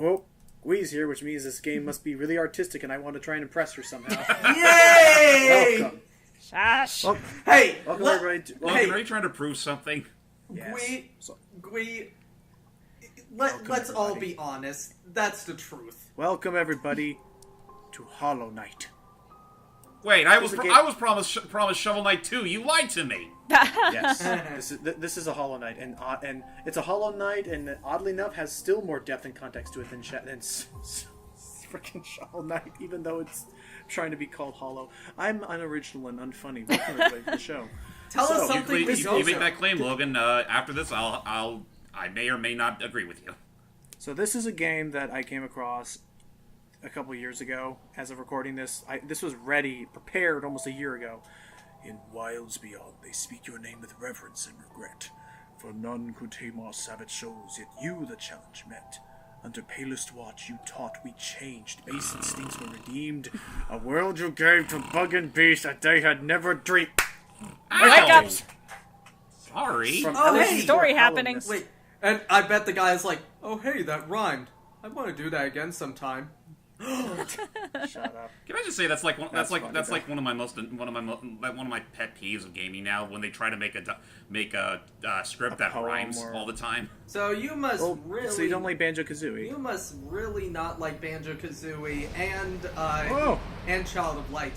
Oh, Gui's here, which means this game must be really artistic, and I want to try and impress her somehow. Yay! Welcome. Shush. Well, Hey! welcome everybody. Logan, are you trying to prove something? Yes. Gui, let's all be honest. That's the truth. Welcome everybody to Hollow Knight. Wait, I was promised Shovel Knight 2. You lied to me. Yes, this is a Hollow Knight, and it's a Hollow Knight, and oddly enough, has still more depth and context to it than freaking Shovel Knight, even though it's trying to be called Hollow. I'm unoriginal and unfunny. Welcome everybody to the show. Tell us something. You make that claim, Logan. After this, I may or may not agree with you. So this is a game that I came across a couple years ago. As of recording this, this was prepared almost a year ago. In wilds beyond, they speak your name with reverence and regret. For none could tame our savage souls, yet you the challenge met. Under palest watch you taught, we changed. Base instincts were redeemed. A world you gave to bug and beast that they had never dreamed. Wake up! Sorry. Hey! Story happening. Wait, and I bet the guy's like, oh hey, that rhymed. I want to do that again sometime. Shut up. Can I just say that's like one of my pet peeves of gaming now, when they try to make a script that rhymes all the time. So you must really. So you don't like Banjo-Kazooie? You must really not like Banjo-Kazooie and Child of Light.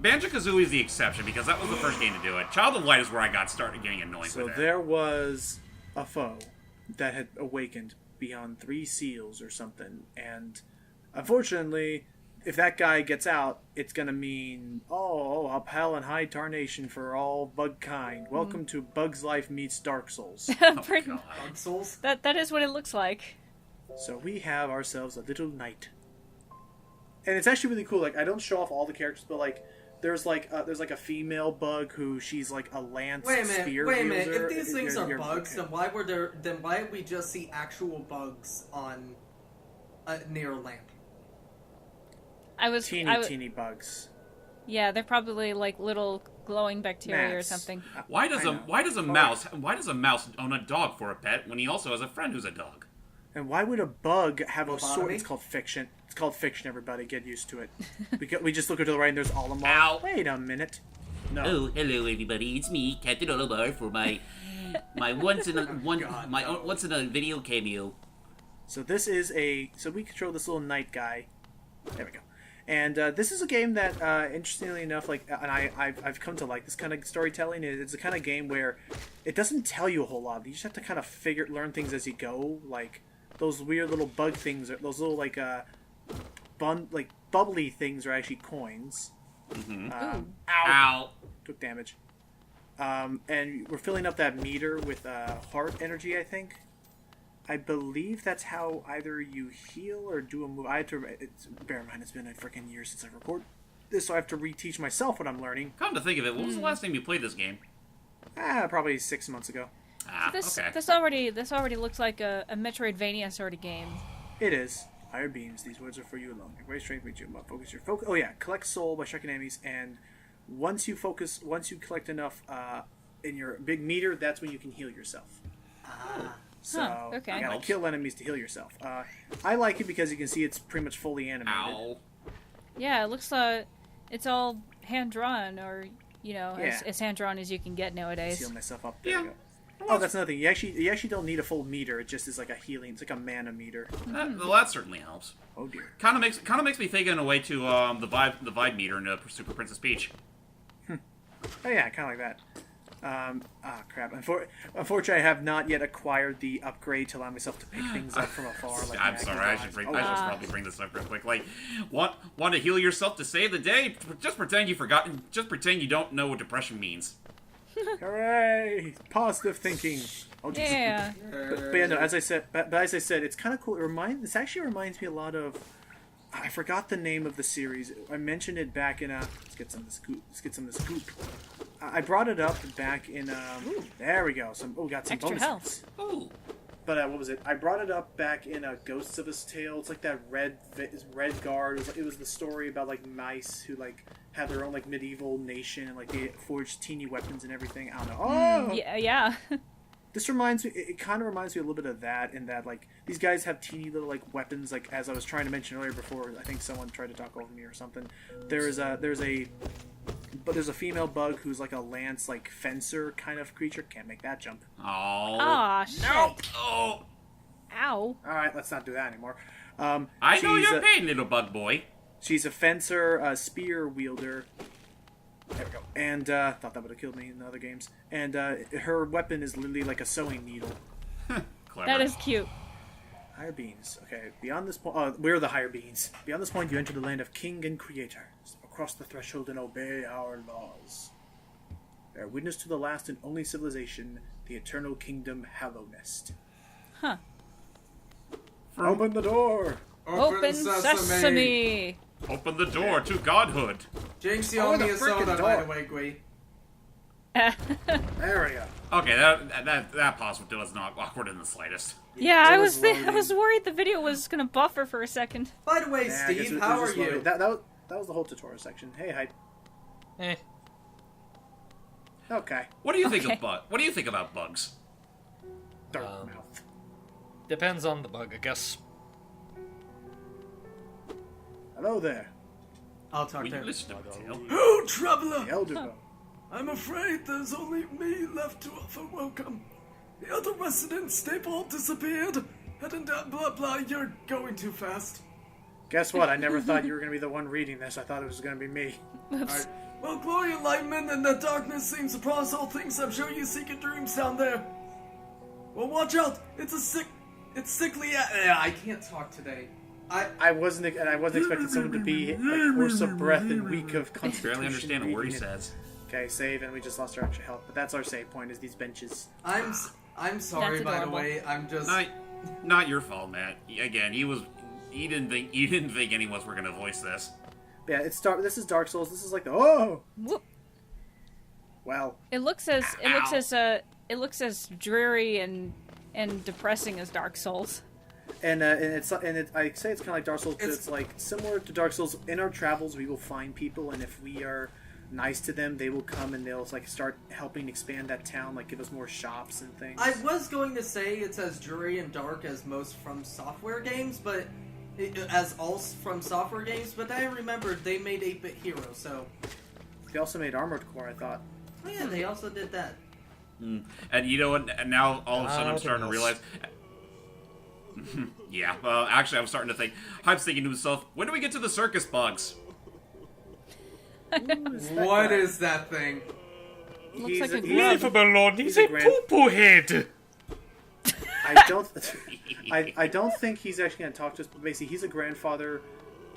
Banjo-Kazooie is the exception, because that was the first game to do it. Child of Light is where I got started getting annoying with it. So there was a foe that had awakened beyond 3 seals or something, and unfortunately, if that guy gets out, it's going to mean, up hell and high tarnation for all bug kind. Welcome to Bug's Life meets Dark Souls. Dark Souls? That is what it looks like. So we have ourselves a little knight. And it's actually really cool. Like, I don't show off all the characters, but like, there's like a female bug who she's like a lance spear. Wait a minute. If these things are bugs, then why did we just see actual bugs on near a lamp? Teeny bugs. Yeah, they're probably like little glowing bacteria or something. Why does a mouse own a dog for a pet when he also has a friend who's a dog? And why would a bug have a sword? It's called fiction. It's called fiction, everybody. Get used to it. We just look at the right and there's Olimar. Ow. Wait a minute. No. Oh, hello everybody. It's me, Captain Olimar, for my once in a video cameo. So this is so we control this little knight guy. There we go. And this is a game that, interestingly enough, and I've come to like this kind of storytelling. It's a kind of game where it doesn't tell you a whole lot. You just have to kind of learn things as you go. Like those weird little bug things, those little bubbly things are actually coins. Mm-hmm. Ow! Took damage. And we're filling up that meter with heart energy, I think. I believe that's how either you heal or do a move. Bear in mind, it's been a freaking year since I recorded this, so I have to reteach myself what I'm learning. Come to think of it, when was the last time you played this game? Probably 6 months ago. Okay. This already looks like a Metroidvania sort of game. It is. Higher beams. These words are for you alone. Your great strength makes you focus your focus. Oh yeah, collect soul by striking enemies, and once you collect enough in your big meter, that's when you can heal yourself. So okay. you gotta kill enemies to heal yourself. I like it because you can see it's pretty much fully animated. Ow. Yeah, it looks it's all hand drawn, or as hand drawn as you can get nowadays. Seal myself up. There we go. Oh, that's another thing. You actually don't need a full meter. It just is like a healing. It's like a mana meter. Well, that certainly helps. Oh dear. Kind of makes me think in a way to the vibe meter in Super Princess Peach. Oh yeah, kind of like that. Crap. Unfortunately, I have not yet acquired the upgrade to allow myself to pick things up from afar. Like I'm sorry, I should probably bring this up real quick. Like, want to heal yourself to save the day? Just pretend you forgot. Just pretend you don't know what depression means. Hooray! Positive thinking. Yeah. But yeah, no. As I said, it's kind of cool. This actually reminds me a lot of. I forgot the name of the series. I mentioned it back in Let's get some of this goop. I brought it up back in there we go. Got some extra bonus health. Ooh. But what was it? I brought it up back in Ghosts of Us Tale. It's like that red guard. It was the story about like mice who like had their own like medieval nation and like they forged teeny weapons and everything. I don't know. Oh Yeah. This reminds me. It kind of reminds me a little bit of that, in that like these guys have teeny little like weapons. Like as I was trying to mention earlier before, I think someone tried to talk over me or something. There's a female bug who's like a lance like fencer kind of creature. Can't make that jump. Oh. Aw, shit. Nope. Oh. Ow. All right, let's not do that anymore. I know your pain, little bug boy. She's a fencer, spear wielder. There we go. And thought that would have killed me in the other games. And her weapon is literally like a sewing needle. Clever. That is cute. Higher beings. Okay, beyond this point, we're the higher beings. Beyond this point, you enter the land of King and Creator. Step across the threshold and obey our laws. Bear witness to the last and only civilization, the eternal kingdom Hallownest. Huh. Open the door. Open sesame. Open the door to godhood. Jinx, you owe me a soda, by the way, Gui. There we go. Okay, that pause was not awkward in the slightest. Yeah, I was loading. worried the video was gonna buffer for a second. By the way, Yeah, I guess Steve, it how was are just you? loaded. That was the whole tutorial section. Hey, hi. Eh. Okay. What do you think Okay. of What do you think about bugs? Dark mouth. Depends on the bug, I guess. Hello there, I'll talk Will to you him. listen to me, Tail? Oh, traveler! the Elder Bug. I'm afraid there's only me left to offer welcome. The other residents, they've all disappeared. And blah blah, you're going too fast. Guess what? I never thought you were going to be the one reading this. I thought it was going to be me. Oops. Well, glory, enlightenment, and the darkness seems to promise all things. I'm sure you seek your dreams down there. Well, watch out! It's sickly. I can't talk today. I wasn't expecting someone to be like hoarse of breath and weak of constitution. Barely understand a word he reading it. says. Okay, save, and we just lost our extra health. But that's our save point, is these benches. I'm sorry, That's by the adorable. way. I'm just. Not your fault, Matt. Again, he didn't think any of us were gonna voice this. Yeah, this is Dark Souls. This is like the Whoop. well. It looks as dreary and depressing as Dark Souls. And I say it's kind of like Dark Souls, but it's like similar to Dark Souls. In our travels, we will find people, and if we are nice to them, they will come and they'll like start helping expand that town, like give us more shops and things. I was going to say it's as dreary and dark as most From Software games, but From Software games. But I remembered they made 8-Bit Hero, so. They also made Armored Core, I thought. Oh yeah, they also did that. And you know what? And now all of a sudden I'm starting to realize. Yeah, well, actually, I'm starting to think. Hype's thinking to himself, when do we get to the circus bugs? What is that thing? Looks like a he's glove. Lord, he's a poo-poo head! I don't think he's actually going to talk to us, but basically he's a grandfather,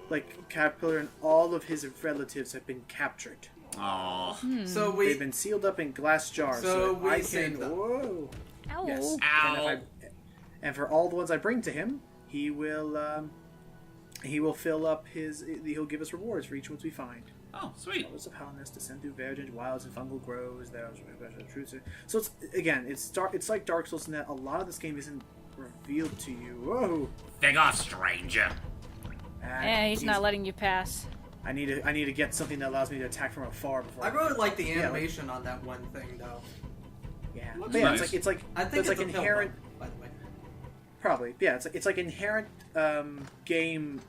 like caterpillar, and all of his relatives have been captured. Aww. So They've been sealed up in glass jars, so we I saved can. them. Whoa. Ow. Yes. Ow. And for all the ones I bring to him, he will fill up his. He'll give us rewards for each ones we find. Oh, sweet. Colors of Hallownest descend through verdant wilds and fungal groves. So it's like Dark Souls in that a lot of this game isn't revealed to you. Whoa! Fig off, stranger. He's not letting you pass. I need to get something that allows me to attack from afar before. I really like the animation on that one thing, though. Yeah, Looks but yeah, nice. it's like I think like it's a pill inherent. bug, by the way. Probably, yeah. It's like inherent game,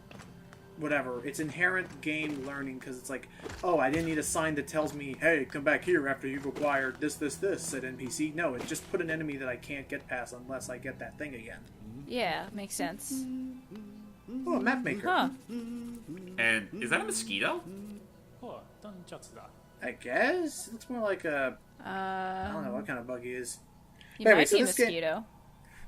whatever. It's inherent game learning because it's like, oh, I didn't need a sign that tells me, hey, come back here after you've acquired this, said NPC. No, it just put an enemy that I can't get past unless I get that thing again. Yeah, makes sense. Oh, a map maker. Huh. And is that a mosquito? I guess it looks more like a. I don't know what kind of bug he is. He Anyway, might so be a this game- mosquito.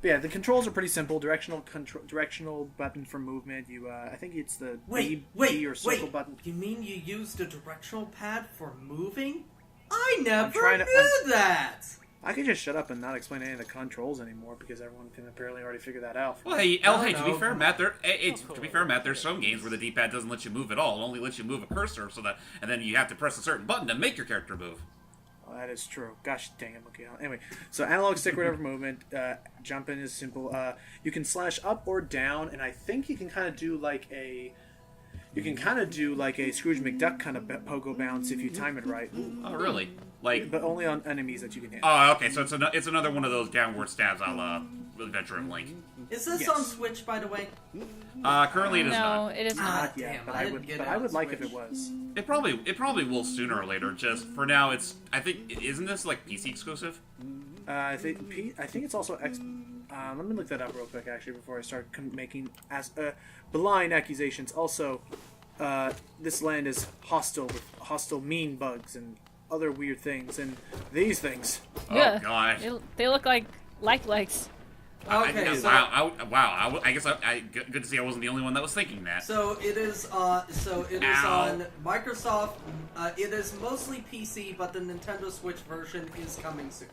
But yeah, the controls are pretty simple. Directional button for movement. You, I think it's the B or circle button. You mean you used a directional pad for moving? I never trying to- knew that! I could just shut up and not explain any of the controls anymore because everyone can apparently already figure that out. Well, hey, to be no. fair, Matt, there's some games where the D-pad doesn't let you move at all. It only lets you move a cursor, and then you have to press a certain button to make your character move. Well, that is true. Gosh dang it, okay. Anyway, so analog stick whatever movement. Jumping is simple. You can slash up or down, and I think you can kind of do like a. You can kind of do like a Scrooge McDuck kind of pogo bounce if you time it right. Oh, really? Like, but only on enemies that you can hit. oh, okay. So it's another one of those downward stabs, a la Adventure of Link. Is this Yes. on Switch, by the way? Currently it is No, not. it is Ah, not. Yeah, damn, but I I didn't would, get but it I on would like if Switch. it was. It probably will sooner or later. Just for now, I think isn't this like PC exclusive? I think it's also let me look that up real quick actually before I start making malign accusations. Also, this land is hostile with hostile mean bugs and other weird things and these things. Yeah. Oh god. They look like legs. Okay, so I guess good to see I wasn't the only one that was thinking that. So it is. So it is Ow. on Microsoft. It is mostly PC, but the Nintendo Switch version is coming soon.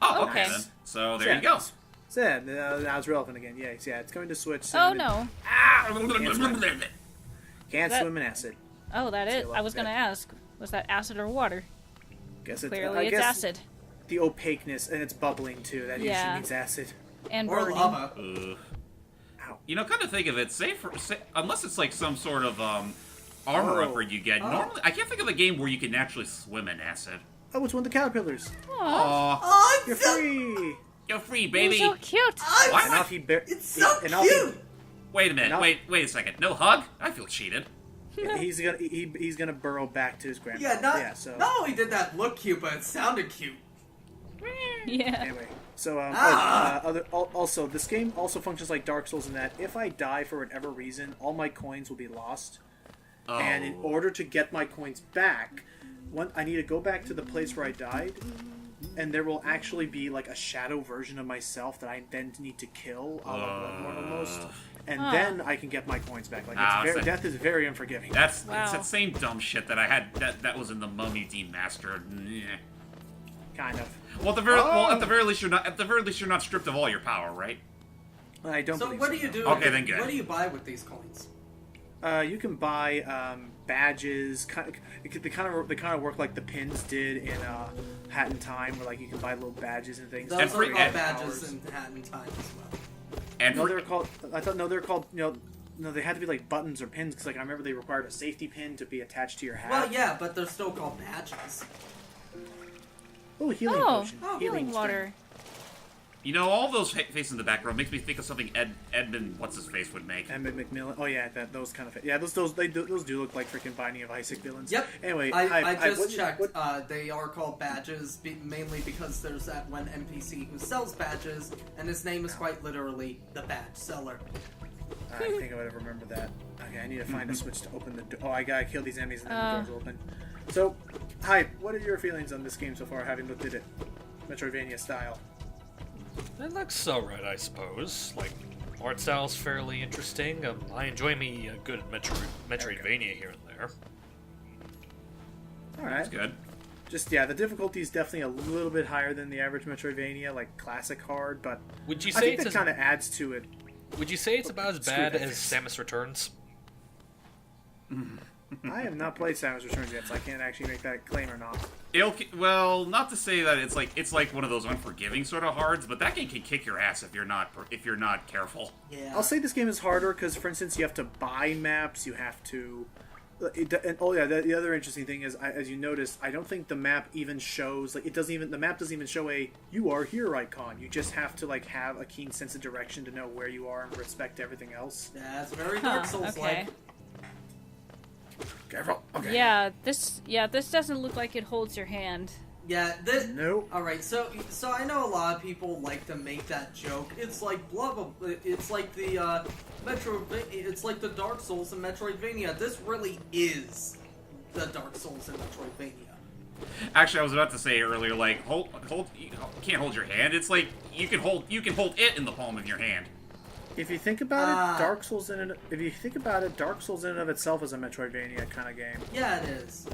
Oh, okay Okay. then. So there you go. So yeah, now it's relevant again. Yeah, it's going to Switch. Soon. Oh no. Can't That- swim in acid. Oh, that is. Say I was gonna ask. Was that acid or water? Guess it's Clearly, I it's guess acid The opaqueness and it's bubbling too. That usually Yeah. means acid. and Or burning. lava. You know, come to think of it, unless it's like some sort of armor Oh. upgrade you get. Normally, I can't think of a game where you can actually swim in acid. Oh, it's one of the caterpillars. Aw, Oh, You're it's so, free. You're free, you're baby. so cute. Why And am I- off he it's so and off he- cute. Wait a minute. No. Wait a second. No hug? I feel cheated. he's gonna burrow back to his grandpa. Yeah, so not only did that look cute, but it sounded cute. Yeah. anyway, so Ah. also this game also functions like Dark Souls in that if I die for whatever reason, all my coins will be lost, Oh. and in order to get my coins back, I need to go back to the place where I died, and there will actually be like a shadow version of myself that I then need to kill, a la Bloodborne almost, and then I can get my coins back. Like death is very unforgiving. It's Wow. that same dumb shit that I had that was in the Mummy Demastered. Meh. Kind of. Well, at the very least you're not stripped of all your power, right? I don't. So believe what do you do? Okay, then good. What do you buy with these coins? You can buy badges. They kind of work like the pins did in Hat in Time, where like you can buy little badges and things. Those And are free- called and- badges in Hat in Time as well. And No, for- they're called. I thought no, they're called. No, they had to be like buttons or pins because like I remember they required a safety pin to be attached to your hat. Well, yeah, but they're still called badges. Oh, healing Oh, potion. healing strength. water. you know, all those faces in the background makes me think of something Edmund what's his face would make. Emmett McMillan. Oh yeah, those kind of. Yeah, those do look like freaking Binding of Isaac villains. Yep. Anyway, I just what- checked. what- They are called badges, mainly because there's that one NPC who sells badges, and his name is quite literally the badge seller. I think I would have remembered that. Okay, I need to find a switch to open the door. Oh, I gotta kill these enemies and then the doors will open. So, Hype, what are your feelings on this game so far, having looked at it? Metroidvania style. It looks alright, I suppose. Like, art style's fairly interesting. I enjoy me a good Metroidvania here and there. Alright. That's good. Just, yeah, the difficulty is definitely a little bit higher than the average Metroidvania, like classic hard, but Would you I say think it's that kind of adds to it. Would you say it's about as Screw bad that. as Samus Returns? I have not played Samus Returns yet, so I can't actually make that claim or not. Well, not to say that it's like one of those unforgiving sort of hards, but that game can kick your ass if you're not careful. Yeah. I'll say this game is harder because, for instance, you have to buy maps. You have to. The other interesting thing is, as you noticed, I don't think the map even shows the map doesn't even show a "you are here" icon. You just have to have a keen sense of direction to know where you are and respect everything else. That's very Dark Souls like. Okay. Careful. Okay. Yeah, this doesn't look like it holds your hand. Yeah. Nope. All right. So I know a lot of people like to make that joke. It's like blah blah. It's like the It's like the Dark Souls in Metroidvania. This really is the Dark Souls in Metroidvania. Actually, I was about to say earlier, like you can't hold your hand. It's like you can hold it in the palm of your hand. If you think about it, Dark Souls in and of itself is a Metroidvania kind of game. Yeah, it is.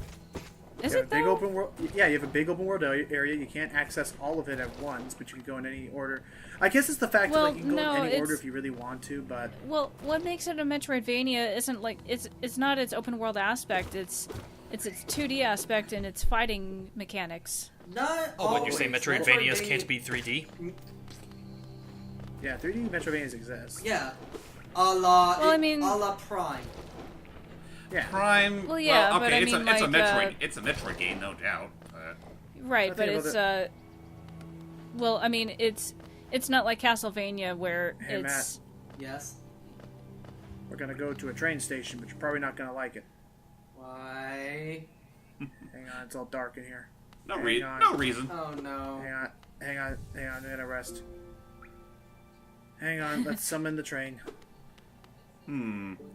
Is You have it a big though? open world. Yeah, you have a big open world area. You can't access all of it at once, but you can go in any order. I guess it's the fact Well, that you can go no, in any order it's- if you really want to, but Well, what makes it a Metroidvania isn't like it's not its open world aspect. It's its 2D aspect and its fighting mechanics. Not Oh, when you say always. Metroidvanias can't be 3D? yeah, 3D Metroidvanias exist. Yeah. A la Well, I mean- a la Prime. Yeah. Prime. Well, yeah, okay, but I it's mean, a like, Metroid. It's a Metroid game, no doubt. Right, but think it's about well, I mean, it's not like Castlevania where Hey, it's Yes. We're gonna go to a train station, but you're probably not gonna like it. Why? Hang on, it's all dark in here. No Hang on. No reason. Oh no. Hang on, I'm gonna rest. Hang on, let's summon the train.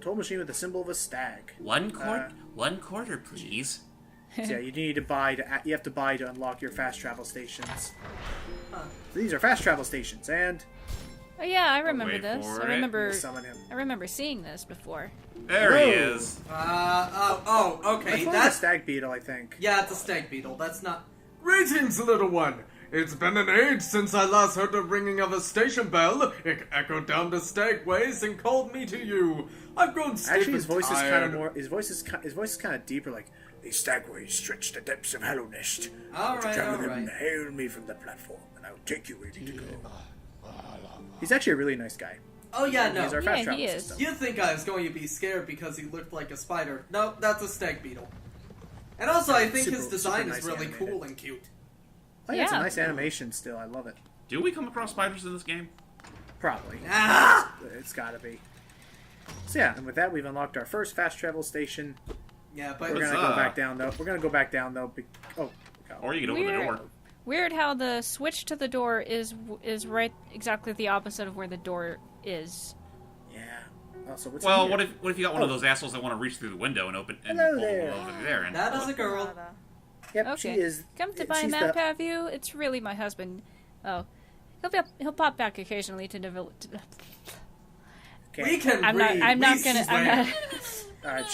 Toll machine with the symbol of a stag. One quarter, please. So yeah, you need to buy you have to buy to unlock your fast travel stations. So these are fast travel stations, and Oh yeah, I remember wait this. for I it. remember summon him. I remember seeing this before. There he Whoa. is. Okay. It's like a stag beetle, I think. Yeah, it's a stag beetle. That's not. Greetings, little one. It's been an age since I last heard the ringing of a station bell. It echoed down the stagways and called me to you. I've grown stiff Actually, his and voice is kind tired. of more. His voice is kind of deeper. Like these stagways stretch the depths of Hallownest. Alright, Travel them, alright. hail me from the platform, and I'll take you where you need to go. He's actually a really nice guy. Oh yeah, He's our no. fast Yeah, travel he is. system. You'd think I was going to be scared because he looked like a spider. No, that's a stag beetle. And also, I think his Super design nice is really animated. cool and cute. Oh, yeah, it's a Yeah. nice animation still. I love it. Do we come across spiders in this game? Probably. Ah! It's gotta be. So yeah, and with that, we've unlocked our first fast travel station. Yeah, but We're gonna Huzzah. go back down though. We're gonna go back down though. Oh, Or you can open the Weird. door. Weird how the switch to the door is right exactly the opposite of where the door is. yeah. Oh, so what's Well, in here? what if you got one of Oh. those assholes that want to reach through the window and open and Hello pull there. over there? And that is a girl. Yep, Okay. she is. Come to buy a she's map, the- have you? It's really my husband. Oh, he'll pop back occasionally to develop. Okay. We can I'm not. read. I'm not we gonna. swear. I'm not.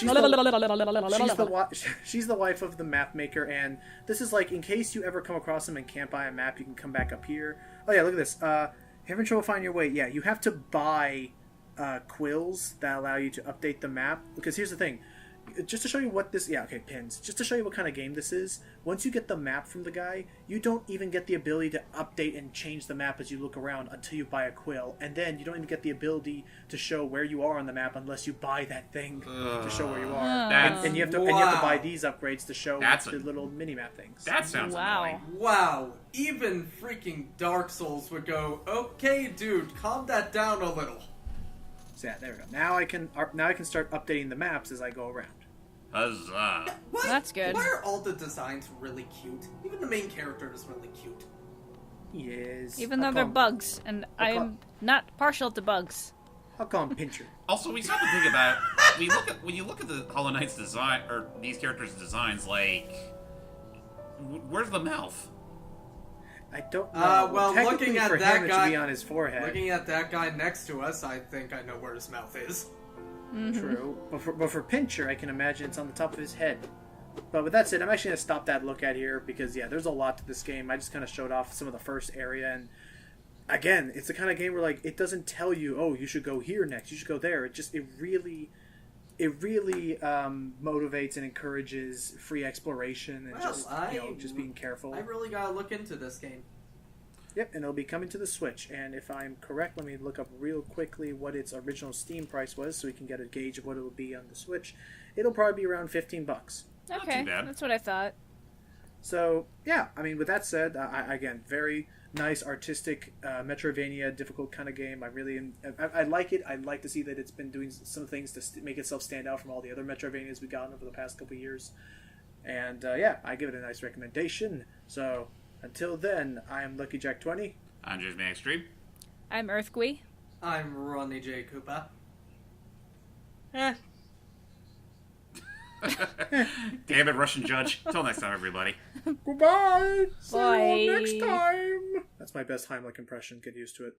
She's the wife of the map maker, and this is like in case you ever come across them and can't buy a map, you can come back up here. Oh yeah, look at this. Having trouble finding your way? Yeah, you have to buy quills that allow you to update the map. Because here's the thing, just to show you what this. Yeah, okay, pins. Just to show you what kind of game this is. Once you get the map from the guy, you don't even get the ability to update and change the map as you look around until you buy a quill, and then you don't even get the ability to show where you are on the map unless you buy that thing to show where you are. That's- And you have to buy Wow. these upgrades to show That's the a- little mini map things. that sounds Wow. annoying. Wow, even freaking Dark Souls would go, okay, dude, calm that down a little. So yeah, there we go. Now I can start updating the maps as I go around. Huzzah. What? That's good. Why are all the designs really cute? Even the main character is really cute. Yes. Even though they're bugs, and I'll call- I'm not partial to bugs. I'll call him Pincher. Also, we start to think about when you look at the Hollow Knight's design or these characters' designs, like where's the mouth? I don't know. Well, technically looking at for that him, it guy- should be on his forehead. Looking at that guy next to us, I think I know where his mouth is. True. But for Pincher, I can imagine it's on the top of his head. But with that said, I'm actually going to stop that look at here because, yeah, there's a lot to this game. I just kind of showed off some of the first area. And, again, it's the kind of game where, like, it doesn't tell you, oh, you should go here next, you should go there. It really motivates and encourages free exploration and Well, just being careful. I really gotta look into this game. Yep, and it'll be coming to the Switch. And if I'm correct, let me look up real quickly what its original Steam price was so we can get a gauge of what it'll be on the Switch. It'll probably be around $15. Okay, too bad. that's what I thought. So, yeah, I mean, with that said, again, very nice, artistic, Metroidvania, difficult kind of game. I like it. I'd like to see that it's been doing some things to make itself stand out from all the other Metroidvanias we've gotten over the past couple of years. And, yeah, I give it a nice recommendation. So, until then, I am Lucky Jack 20. I'm just Max Stream. I'm Earthquee. I'm Ronnie J. Koopa. Damn it, Russian judge. Till next time, everybody. Goodbye! See Bye. you next time! That's my best Heimlich impression. Get used to it.